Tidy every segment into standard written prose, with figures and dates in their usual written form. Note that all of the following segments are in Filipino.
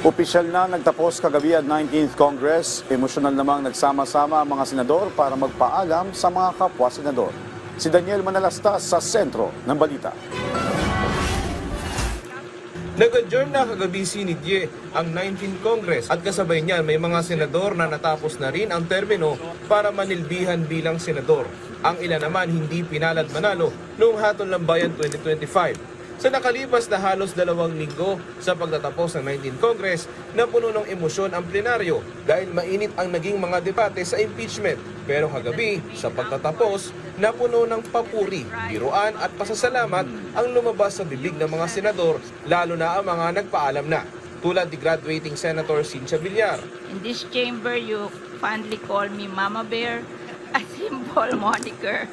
Opisyal na nagtapos kagabi ang 19th Congress. Emosyonal namang nagsama-sama ang mga senador para magpaalam sa mga kapwa senador. Si Daniel Manalastas sa sentro ng balita. Nag-adjourn na kagabi si Nidye ang 19th Congress at kasabay niyan may mga senador na natapos na rin ang termino para manilbihan bilang senador. Ang ilan naman hindi pinalad manalo noong Hatol ng Bayan 2025. Sa nakalipas na halos 2 linggo sa pagtatapos ng 19th Congress, napuno ng emosyon ang plenaryo dahil mainit ang naging mga debate sa impeachment. Pero kagabi, sa pagtatapos, napuno ng papuri, biruan at pasasalamat ang lumabas sa bibig ng mga senador, lalo na ang mga nagpaalam na. Tulad ni graduating Senator Cynthia Villar. In this chamber, you fondly call me Mama Bear, a simple moniker,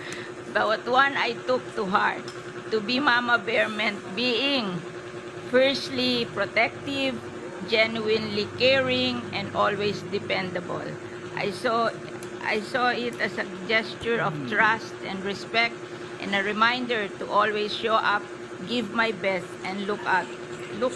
but one I took to heart. To be Mama Bear meant being fiercely protective, genuinely caring, and always dependable. I saw it as a gesture of trust and respect and a reminder to always show up, give my best, and look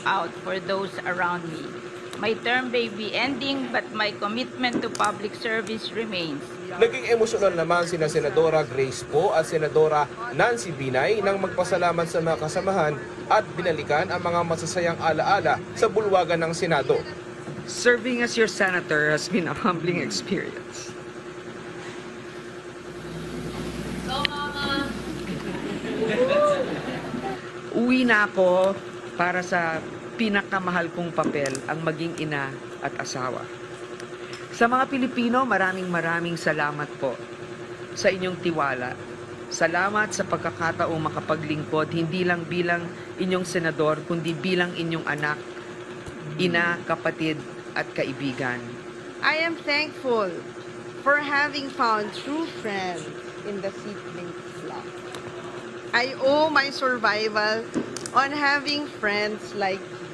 out for those around me. My term may be ending, but my commitment to public service remains. Naging emosyonal naman sina Senadora Grace Poe at Senadora Nancy Binay nang magpasalamat sa mga kasamahan at binalikan ang mga masasayang alaala sa bulwagan ng Senado. Serving as your senator has been a humbling experience. Uwi na ako para sa pinakamahal kong papel, ang maging ina at asawa. Sa mga Pilipino, maraming salamat po sa inyong tiwala. Salamat sa pagkakataong makapaglingkod, hindi lang bilang inyong senador, kundi bilang inyong anak, ina, kapatid at kaibigan. I am thankful for having found true friends in the seedling flock. I owe my survival on having friends like you.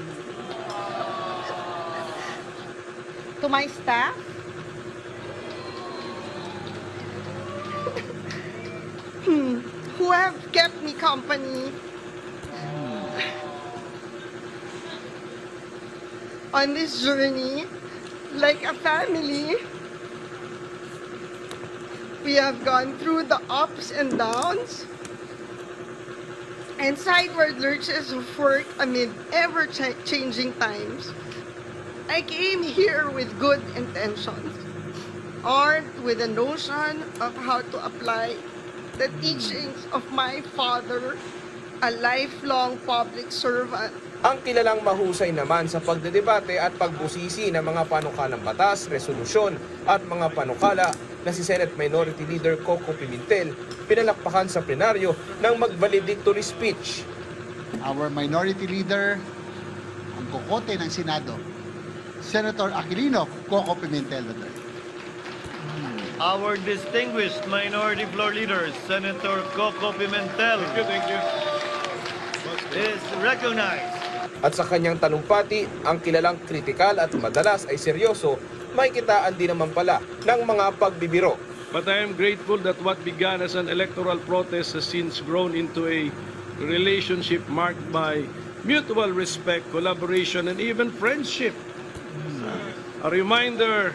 To my staff, who have kept me company on this journey like a family. We have gone through the ups and downs and sideward lurches of work amid ever-changing times. I came here with good intentions, armed with a notion of how to apply the teachings of my father, a lifelong public servant. Ang kilalang mahusay naman sa pagdedebate at pagbusisi ng mga panukalang batas, resolusyon at mga panukala na si Senate Minority Leader Coco Pimentel pinalakpakan sa plenaryo ng mag-valedictory speech. Our Minority Leader, ang kokote ng Senado, Senator Aquilino Coco Pimentel III. Our distinguished Minority Floor Leader, Senator Coco Pimentel, is recognized. At sa kanyang talumpati, ang kilalang kritikal at madalas ay seryoso, may kitaan din naman pala ng mga pagbibiro. But I am grateful that what began as an electoral protest has since grown into a relationship marked by mutual respect, collaboration, and even friendship. A reminder,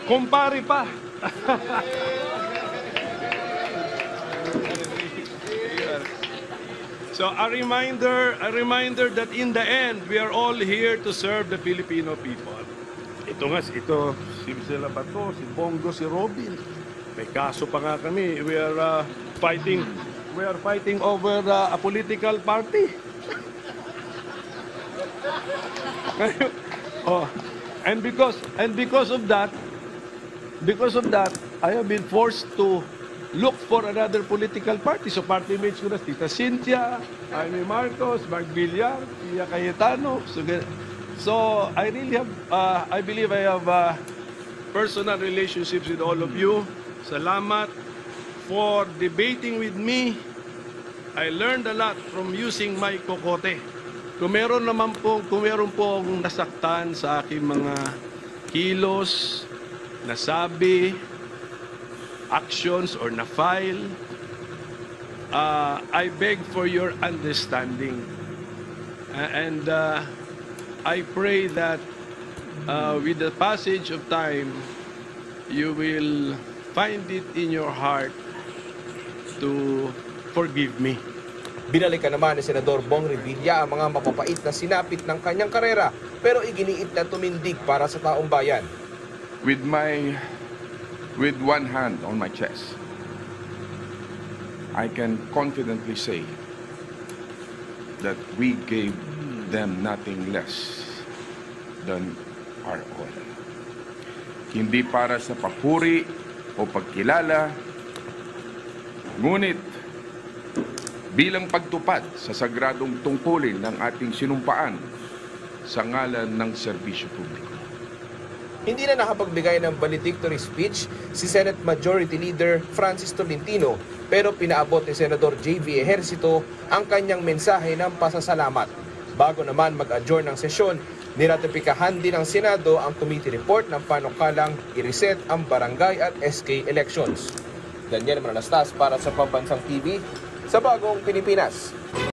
kumpare pa. So a reminder that in the end, we are all here to serve the Filipino people. Ito si Sila Bato, si Bongo, si Robin. May kaso pa nga kami. We are fighting over a political party. And because of that, I have been forced to look for another political party. So party mates ko na, Tita Cynthia, Jaime Marcos, Mark Villar, Pia Cayetano. So I really have, I believe I have personal relationships with all of you. Salamat for debating with me. I learned a lot from using my kokote. Kung meron pong nasaktan sa aking mga kilos, nasabi, actions, or na-file, I beg for your understanding. And I pray that with the passage of time, you will find it in your heart to forgive me. Binalikan naman ni Senador Bong Revilla ang mga mapapait na sinapit ng kanyang karera pero iginiit na tumindig para sa taong bayan. With one hand on my chest, I can confidently say that we gave them nothing less than our all. Hindi para sa papuri o pagkilala, ngunit bilang pagtupad sa sagradong tungkulin ng ating sinumpaan sa ngalan ng serbisyo publiko. Hindi na nakapagbigay ng valedictory speech si Senate Majority Leader Francis Tolentino pero pinaabot ni Senador J.V. Ejercito ang kanyang mensahe ng pasasalamat. Bago naman mag-adjourn ng sesyon, niratipikahan din ng Senado ang committee report ng panukalang i-reset ang barangay at SK elections. Daniel Manalastas para sa Pambansang TV sa Bagong Pilipinas.